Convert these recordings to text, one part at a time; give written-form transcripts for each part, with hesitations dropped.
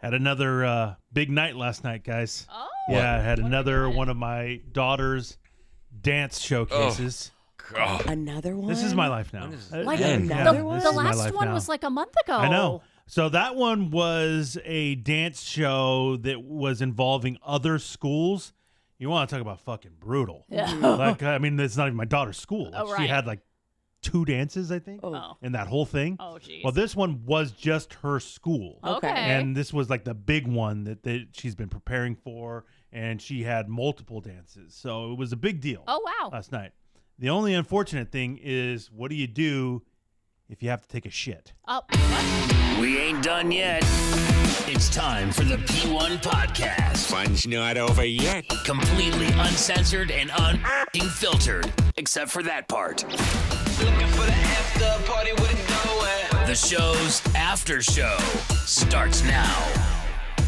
Had another big night last night, guys. Oh. Yeah, I had another one of my daughter's dance showcases. Oh. Another one? This is my life now. Like another one? The This is my last life one now. was like a month ago. I know. So that one was a dance show that was involving other schools. You want to talk about fucking brutal. Yeah. Like, I mean, it's not even my daughter's school. Like, Oh, right. She had like 2 dances, I think, Oh. in that whole thing. Oh, jeez. Well, this one was just her school. Okay. And this was like the big one that she's been preparing for, and she had multiple dances. So it was a big deal Oh, wow. last night. The only unfortunate thing is, what do you do if you have to take a shit? Oh, what? We ain't done yet. It's time for the P1 Podcast. Fun's not over yet. Completely uncensored and unfiltered, except for that part. Looking for the after party with it going. The show's after show starts now.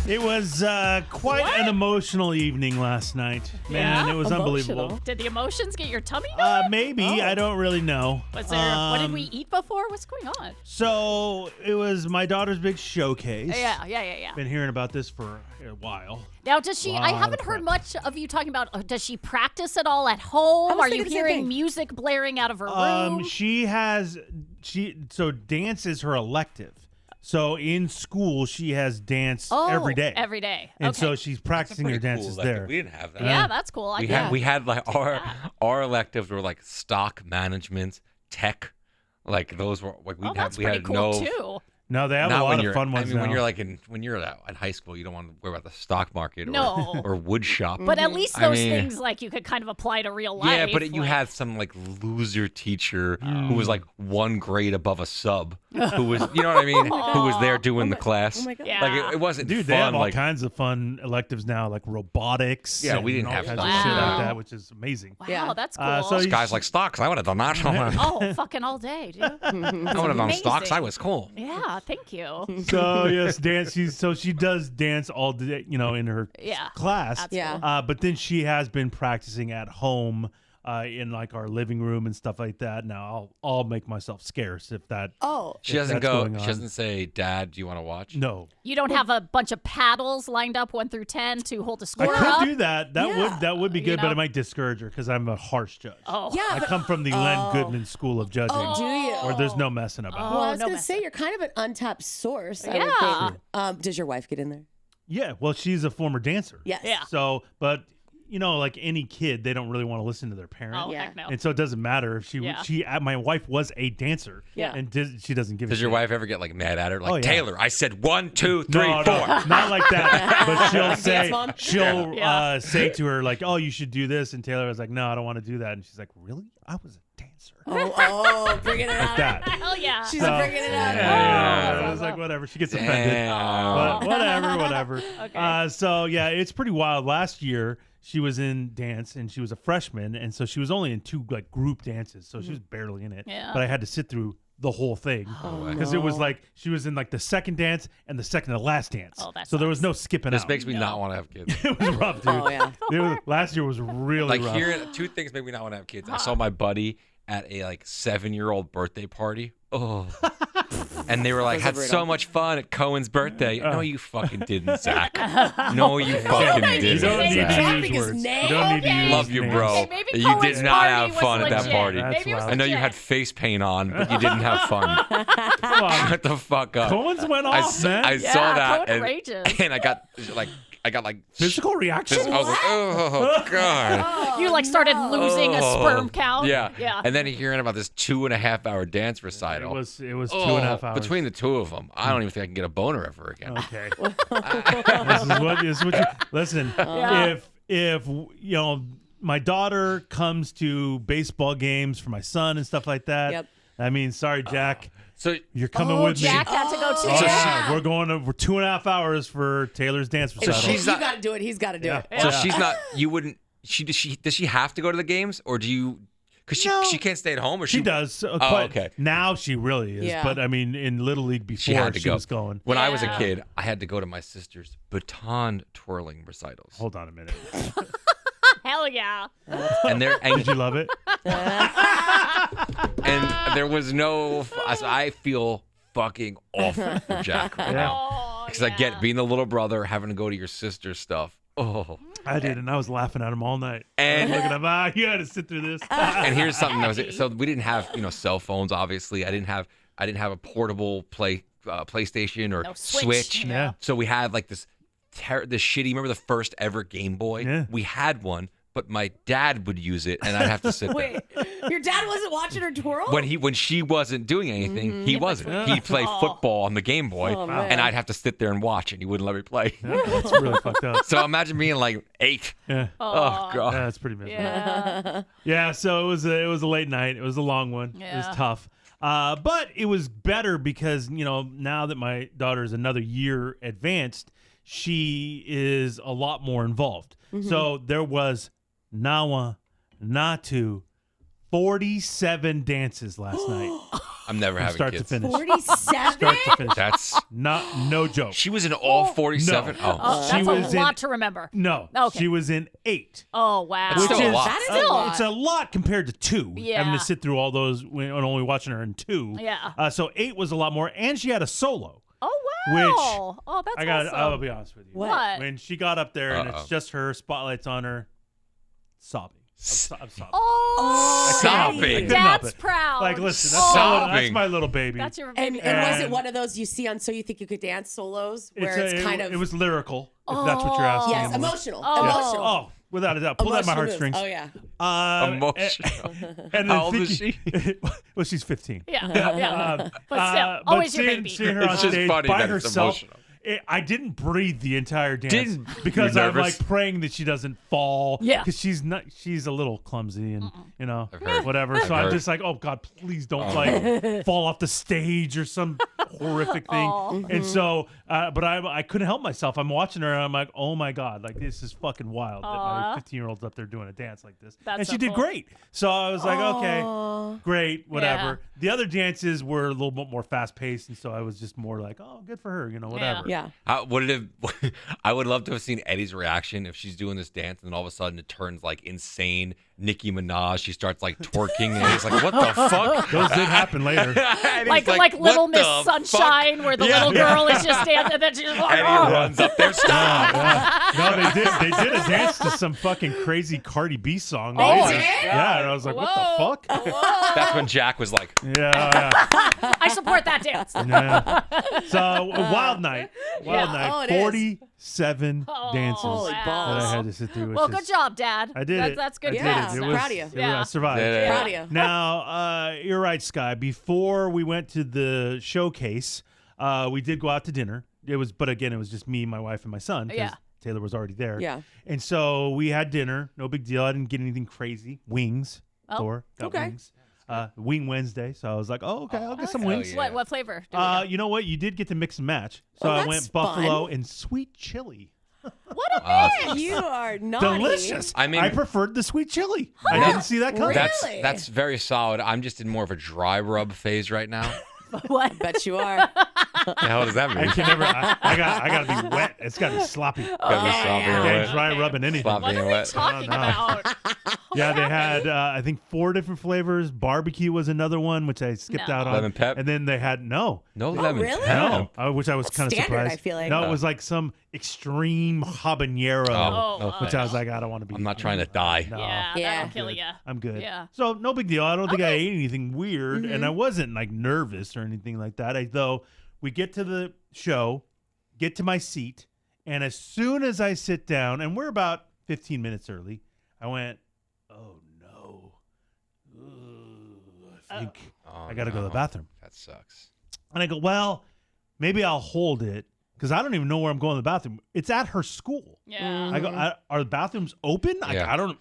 It was quite an emotional evening last night. Man, Yeah? it was Emotional? unbelievable. Did the emotions get your tummy going? Maybe. I don't really know. Was there? What did we eat before? What's going on? So it was my daughter's big showcase. Yeah. Been hearing about this for a while. Now, does she? I Lot haven't of heard prep. much of you talking about. Does she practice at all at home? I was Are you thinking the same hearing thing. music blaring out of her room? So dance is her elective. So in school she has dance every day. Every day. And Okay. so she's practicing her dances there. We didn't have that. Yeah, that's cool. I get We it. had like our electives were like stock management, tech, like those were like Oh, that's pretty cool no. too. No, they have a Not lot when of you're, fun ones I mean, when now. you're like when you're at high school, you don't want to worry about the stock market or, No. or wood shop. But at least I those mean- things like you could kind of apply to real life. Yeah, but you like- had some like loser teacher who was like 1 grade above a sub, who was, you know what I mean, who was there doing the class. Oh my God. Yeah. Like it wasn't Dude, fun. they have all like kinds of fun electives now, like robotics. Yeah, and we didn't all have kinds that. of shit Wow. like that, which is amazing. Wow, Yeah. that's cool. So you- guys like stocks. I would have done that. oh, fucking all day, dude. I would have done stocks. I was cool. Yeah, thank you. So yes, dance. She does dance all day, in her Yeah, class. that's Yeah. cool. But then she has been practicing at home, in like our living room and stuff like that. Now I'll make myself scarce if that. Oh. She doesn't that's go. going She on. doesn't say, "Dad, do you want to watch?" No, You don't have a bunch of paddles lined up 1 through 10 to hold a I score could up. do that. That would be You good, but know? it might discourage her because I'm a harsh judge. Oh, Yeah, I but, come from the Len Goodman School of judging, do you? where there's no messing about. Well, I Oh, was no going to messing. say, you're kind of an untapped source, I Yeah. would think. Does your wife get in there? Yeah, well, she's a former dancer. Yes. Yeah. So, but like any kid, they don't really want to listen to their parent. Oh, Yeah. heck no. And so it doesn't matter if Yeah. my wife was a dancer. Yeah. And she doesn't give a Does your shit. wife ever get like mad at her? Like, Oh, yeah. Taylor, I said 1, 2, 3, 4. No, not like that. But she'll Yeah. say to her like, "Oh, you should do this," and Taylor was like, "No, I don't want to do that." And she's like, "Really? I was a dancer." Bringing it Like out. that. Hell yeah. She's So- bringing it out. Yeah, I was like, whatever. She gets offended. Damn. But whatever. Okay. So yeah, it's pretty wild. Last year she was in dance and she was a freshman, and so she was only in 2 like group dances, so she was barely in it. Yeah. But I had to sit through the whole thing Oh, because it was like she was in like the second dance and the second to last dance. Oh, that so there was sucks. no skipping This out. makes me not want to have kids. It was rough, dude. Oh, yeah. Last year was really Like rough. hearing 2 things make me not want to have kids. I saw my buddy at a like 7-year-old birthday party. Oh. And they were like, Those are had brutal. so much fun at Cohen's birthday. No, you fucking didn't, Zach. No, you fucking You didn't. don't need Zach. to Dropping use his words. name. You don't need to Okay. use Love you, names. bro. Hey, maybe You Cohen's did not party have was fun at that legit. party. That's Maybe it was wild. I know you legit. had face paint on, but you didn't have fun. Come on. Shut the fuck up. Cohen's went off, man. I Yeah, saw that Cohen rages. and I got like Physical reaction. I was like, oh god. You like started losing a sperm count. Yeah. Yeah. And then hearing about this 2.5-hour dance recital. It was 2.5 hours. Between the 2 of them, I don't even think I can get a boner ever again. Okay. this is what you listen. If my daughter comes to baseball games for my son and stuff like that. Yep. I mean, sorry, Jack. So You're coming with Jack me. had to go too. Oh, Yeah. We're going over 2.5 hours for Taylor's dance recital. she's You not- got to do it. He's got to do it. So she's not. You wouldn't. Does she have to go to the games, or do you? Because she can't stay at home, or She does. Oh, but okay. Now she really is. Yeah. But I mean, in Little League before She had to go. was going. When I was a Yeah. kid, I had to go to my sister's baton twirling recitals, Hold on a minute. Hell yeah. and Did you love it? and there was no. I feel fucking awful for Jack right now. Oh, Because I get being the little brother, having to go to your sister's stuff. Oh. I did, and I was laughing at him all night. And looking at him, you had to sit through this. and here's something that was so we didn't have cell phones. Obviously, I didn't have a portable PlayStation or No, Switch. Yeah. So we had like this shitty. Remember the first ever Game Boy? Yeah. We had one, but my dad would use it, and I'd have to sit there. Wait, your dad wasn't watching her twirl? When she wasn't doing anything, he wasn't. He'd play football on the Game Boy, man. and I'd have to sit there and watch, and he wouldn't let me play. Yeah, that's really fucked up. So imagine being like 8. Yeah. Oh god. Yeah, that's pretty miserable. Yeah. Yeah, so it was a late night. It was a long one. It Yeah. was tough. But it was better because, now that my daughter is another year advanced, she is a lot more involved. So there was Nawa, natu, 47 dances last night. I'm never having Start kids. to finish. 47? Start to finish. That's No joke. she was in all 47. No. Oh, She that's was a in- lot to remember. No. Okay. She was in 8. Oh, wow. That's still a lot. That is Still a lot. It's a lot compared to 2. Yeah. Having to sit through all those when only watching her in 2. Yeah. So 8 was a lot more, and she had a solo. Oh, wow. Which oh, that's awesome. I'll be honest with you. What? When she got up there and Uh-oh. it's just her, spotlights on her, sobbing. I'm sobbing. Oh, Sobbing. I couldn't help Dad's it. proud. Like, listen, Oh. that's my little baby. That's your And, baby. and was it And- one of those you see on So You Think You Could Dance solos where it's kind of it was lyrical, if that's what you're asking. yes, Emily. emotional, Oh. emotional. Oh, without a doubt. Pull at my Emotional moves. heartstrings. Oh yeah. emotional. And then How old is well, she's 15. Yeah, yeah. But still, always your baby. Seeing her on It's just stage funny by that it's herself. emotional. I didn't breathe the entire dance Didn't- because You're I'm nervous? like praying that she doesn't fall. Yeah. because she's a little clumsy and heard. whatever. So I'm heard. just like, oh God, please don't like fall off the stage or some horrific thing. Aw. And so, but I couldn't help myself. I'm watching her and I'm like, oh my God, like this is fucking wild that my Aw. 15-year-old's up there doing a dance like this. That's and so she did cool. great. So I was like, okay, great, whatever. The other dances were a little bit more fast paced, and so I was just more like, oh, good for her, whatever. Yeah. I would love to have seen Eddie's reaction if she's doing this dance and then all of a sudden it turns like insane Nicki Minaj. She starts like twerking and he's like, "What the fuck?" Those did happen later. And he's like Little "What Miss the Sunshine, where the Yeah. little girl is just dancing, and then she's like, fuck?" And he oh. runs up there. Stop! No, they did a dance to some fucking crazy Cardi B song. They later. did? Yeah, and I was like, what the fuck? That's when Jack was like, Yeah. I support that dance. Yeah. So a wild night. Wild Yeah. night. Oh, it is. 47 dances Holy that balls. I had to sit through. which Well, good is- job, Dad. I did it. That's good. I did Yeah, it. It I'm was, proud of you. Yeah. I survived. Did it. Proud of you. Now, you're right, Sky. Before we went to the showcase, we did go out to dinner. But again, it was just me, my wife, and my son. 'cause Yeah. Taylor was already there. Yeah. And so we had dinner. No big deal. I didn't get anything crazy. Wings. Oh. Thor got Okay. wings. Wing Wednesday. So I was like, oh, okay, I'll get some hell wings. yeah. What flavor? did we get? You know what? You did get to mix and match. So Oh, I that's went buffalo fun. and sweet chili. What a mix! You are naughty. Delicious. I mean- I preferred the sweet chili. I didn't see that coming. Really? that's very solid. I'm just in more of a dry rub phase right now. What? Bet you are. The hell does that I mean? can never. I got to be wet. It's got to be sloppy. Gotta be sloppy and Yeah, wet. dry rubbing anything. Sloppy What and are we wet. talking No. about? Yeah, they had I think 4 different flavors. Barbecue was another one, which I skipped No. out on. Lemon pep? And then they had No Oh, lemon really? pep. no, which I was kind of standard, surprised. I feel like. No, it was like some extreme habanero, Oh, Oh, which I was like, I don't want to be. I'm not trying to die. No. Yeah, Yeah. that'll kill you. I'm good. Yeah. So no big deal. I don't think I ate anything weird, and Mm-hmm. I wasn't like nervous or anything like that. Though we get to the show, get to my seat, and as soon as I sit down, and we're about 15 minutes early, I went, "Oh no, I think Oh, I got to go to the no. bathroom." That sucks. And I go, "Well, maybe I'll hold it." Because I don't even know where I'm going to the bathroom. It's at her school. Yeah. I go, are the bathrooms open? Yeah. I don't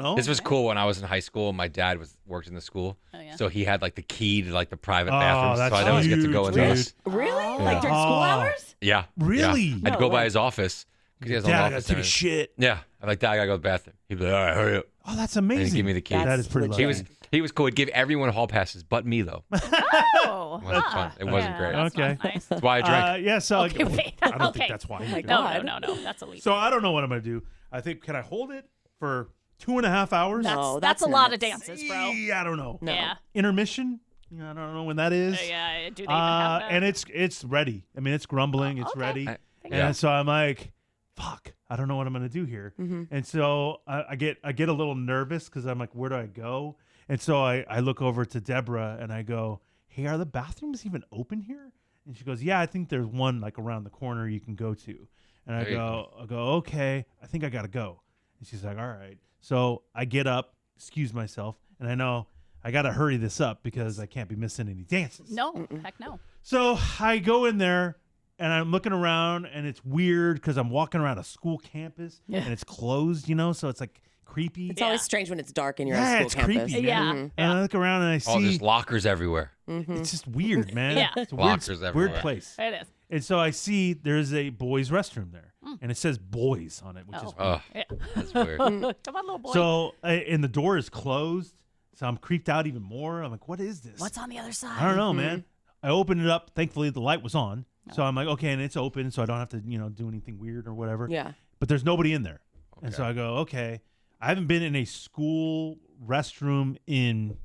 know. This was cool when I was in high school. My dad worked in the school, Oh, yeah. so he had like the key to like the private Oh, bathrooms. that's So I'd always get to go huge, in dude. those. Really? Like during Oh. school hours? Yeah. Really? Yeah. I'd No go by way. his office because he has an Dad, I gotta office. take and a shit. Yeah. I'm like, Dad, I gotta go to the bathroom. He'd be like, all right, hurry up. Oh, that's And amazing. he'd give me the key. That's That is pretty legit. lucky. He was cool. He'd give everyone hall passes, but me though. Oh, It wasn't fun. It wasn't yeah, great. That's Okay. not nice. That's why I drank. Yeah, so Okay, wait. I don't Okay. think that's why. my either. God. No. That's illegal. So I don't know what I'm gonna do. I think can I hold it for 2.5 hours? No, that's that's a lot of nuts. dances, bro. I don't know. No. Yeah. Intermission? I don't know when that is. Yeah, do they even have that? And it's ready. I mean, it's grumbling. It's okay. ready. Yeah. And so I'm like, fuck, I don't know what I'm gonna do here. And so I get a little nervous because I'm like, where do I go? And so I look over to Deborah and I go, hey, are the bathrooms even open here? And she goes, yeah, I think there's one like around the corner you can go to. And I go, okay, I think I gotta go. And she's like, all right. So I get up, excuse myself, and I know I gotta hurry this up because I can't be missing any dances. No, heck no. So I go in there and I'm looking around and it's weird because I'm walking around a school campus and it's closed, so it's like creepy. It's always strange when it's dark and you're Yeah, at a it's school campus. creepy, Yeah. man. And I look around and I see there's lockers everywhere. it's just weird, man. Yeah. It's a Lockers weird everywhere. place. It is. And so I see there's a boys' restroom there, and it says boys on it, which is weird. Oh, Yeah. that's weird. Come on, little boy. So and the door is closed, so I'm creeped out even more. I'm like, what is this? What's on the other side? I don't know, man. I opened it up. Thankfully, the light was on. So I'm like, okay, and it's open, so I don't have to, do anything weird or whatever. Yeah. But there's nobody in there. And so I go, okay. I haven't been in a school restroom in,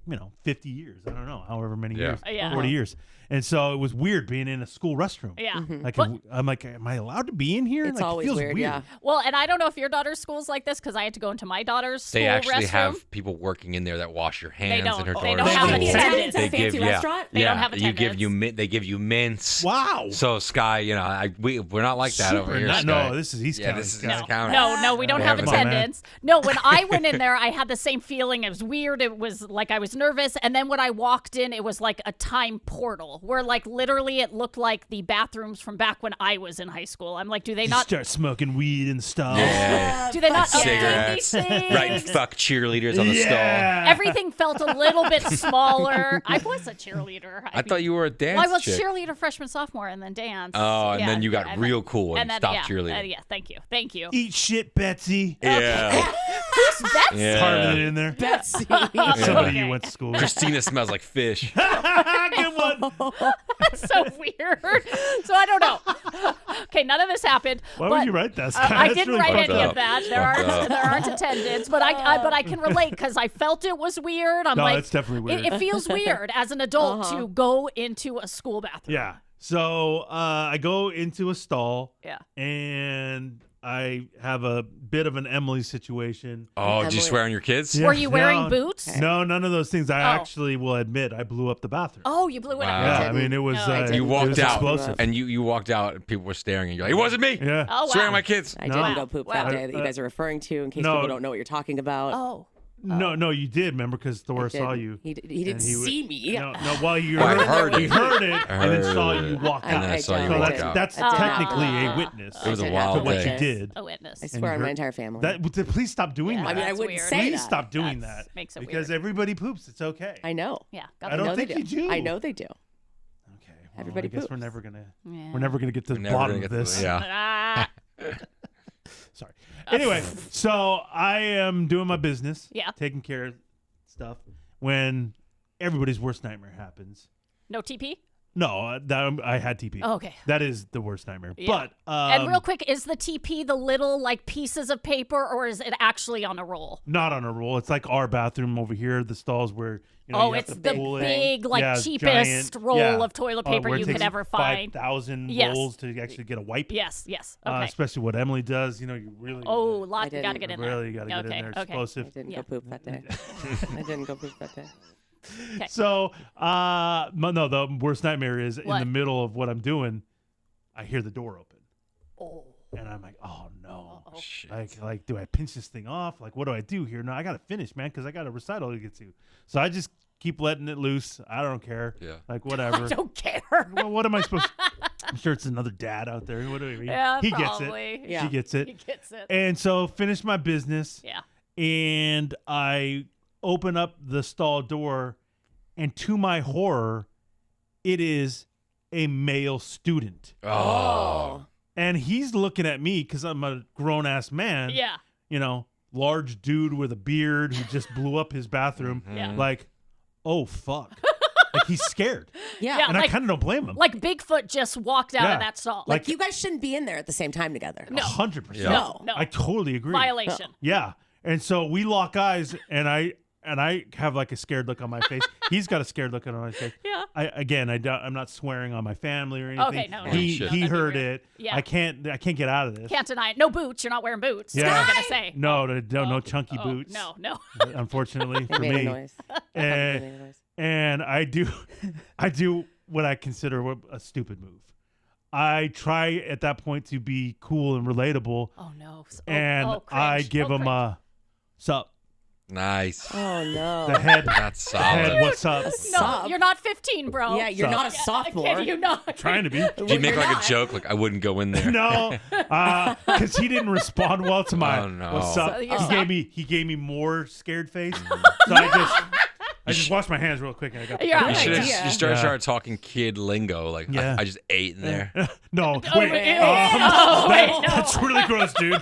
50 years. I don't know, however many years. Yeah. 40 years. And so it was weird being in a school restroom. Yeah. Like, But- I'm like, am I allowed to be in here? It's like, it always feels weird, yeah. Well, and I don't know if your daughter's school's like this because I had to go into my daughter's school They actually restroom. have people working in there that wash your hands don't. in her They daughter's don't have school. any attendants at a They give fancy restaurant? They don't have you give attendants. they give you mints. Wow. So Sky, we're not like that over Super here. not- Sky. no, this is East Yeah, County. this is Sky. East County. No, we don't Yeah, have come on, man. attendants. No, when I went in there, I had the same feeling. It was weird. It was like I was nervous. And then when I walked in, it was like a time portal where like literally it looked like the bathrooms from back when I was in high school. I'm like, do they You not? start smoking weed and stuff. Yeah. Do they not update Cigarettes. these things? Writing fuck cheerleaders on the stall. Everything felt a little bit smaller. I was a cheerleader. I thought you were a dance Well, I was chick. cheerleader freshman, sophomore, and then dance. Oh, and then you got and real then- cool and then, stopped cheerleading. yeah, thank you. Eat shit, Betsy. Yeah. Who's Betsy? Yeah. Carving it in there. Betsy. Somebody you went to school with. Christina smells like fish. Good one. That's so weird. So I don't know. Okay, none of this happened. Why but, would you write that? I That's didn't really write fucked any up. of that. Fucked There aren't attendants, but I can relate because I felt it was weird. I'm No, like, it's definitely weird. It feels weird as an adult to go into a school bathroom. Yeah. So I go into a stall. Yeah. And I have a bit of an Emily situation. Oh, did you Emily. swear on your kids? Yeah, Were you wearing no, boots? No, none of those things. I Oh. actually will admit I blew up the bathroom. Oh, you blew it Wow. up. Yeah, I mean it was. No, I didn't. You it walked was out explosive. and you walked out and people were staring and you're like, it wasn't me. Yeah. Oh, wow. Swearing on my kids. I No. didn't Wow. go poop Wow. that day that you guys are referring to in case No. people don't know what you're talking about. Oh. No, you did. Remember, because Thor saw Didn't. you. He didn't and he w- see me. No, well, you I heard, heard he it. heard it, and then saw heard you it. walk I- out. And I saw I you So walk that's out. that's I did not technically do a that. witness It was a did wild to what day. you did. A witness. I swear on you my heard- entire family. Please stop doing Yeah, that. I mean, I that's wouldn't weird. say Please that. stop doing That's- that. makes it because weird. everybody poops. It's okay. I know. Yeah. I don't know think they you do. I know they do. Okay. Well, Everybody I guess poops. we're never gonna Yeah. we're never gonna get to the We're never bottom gonna of get to this. the- yeah. Ah. Sorry. Anyway, so I am doing my business. Yeah. Taking care of stuff when everybody's worst nightmare happens. No TP? No, I had TP. Oh, okay. That is the worst nightmare. Yeah. But And real quick, is the TP the little like pieces of paper or is it actually on a roll? not on a roll. It's like our bathroom over here, the stalls where you Oh, have it's to the pull it. big, like, Yeah, cheapest giant- roll yeah. of toilet paper where it you could takes ever find. 5,000 Yes. rolls to actually get a wipe. Yes. Okay. Especially what Emily does. You know, you really Oh, I lot you didn't. gotta get in there. really got to get okay, in there. Okay. I Explosive. didn't Yeah. go poop that day. I didn't go poop that day. Okay. So, no, the worst nightmare is in What? the middle of what I'm doing, I hear the door open. Oh. And I'm like, oh no. Uh-oh. Shit. Like, do I pinch this thing off? Like, what do I do here? No, I got to finish, man, because I got a recital to get to. So I just keep letting it loose. I don't care. Yeah. Like, whatever. I don't care. Well, what am I supposed to? I'm sure it's another dad out there. What do I mean? Yeah, he probably. gets it. Yeah. She gets it. He gets it. And so finish my business. Yeah. And I open up the stall door, and to my horror, it is a male student. Oh. And he's looking at me because I'm a grown ass man. Yeah. You know, large dude with a beard who just blew up his bathroom. Yeah. Like, oh fuck. Like he's scared. Yeah. Yeah. And I like- kind of don't blame him. Like Bigfoot just walked out Yeah. of that stall. Like- You guys shouldn't be in there at the same time together. No. 100%. Yeah. No. I totally agree. Violation. Yeah. And so we lock eyes, and I and I have like a scared look on my face. He's got a scared look on his face. Yeah. I'm not swearing on my family or anything. Okay, no. He That'd be heard weird. it. Yeah. I can't get out of this. Can't deny it. No boots. You're not wearing boots. Yeah. That's what I'm gonna say. No chunky Oh, boots. No. Unfortunately for It made me. a noise. And, It made a noise. and I do what I consider a stupid move. I try at that point to be cool and relatable, Oh no. and cringe. I give him cringe. a sup. Nice. Oh no. The head, That's head, solid. what's up? No, Sup? you're not 15, bro. Yeah, you're Sup. not a sophomore. Can you not? Trying to be. Did you make You're like not. a joke? Like I wouldn't go in there. No, because he didn't respond well to my Oh, no. what's up. So you're He gave me more scared face. So I just washed my hands real quick and I got. Yeah. You Good should idea. have. You started talking kid lingo. Like Yeah. I just ate in there. No, Oh, wait. wait. Oh, wait, no. That's really gross, dude.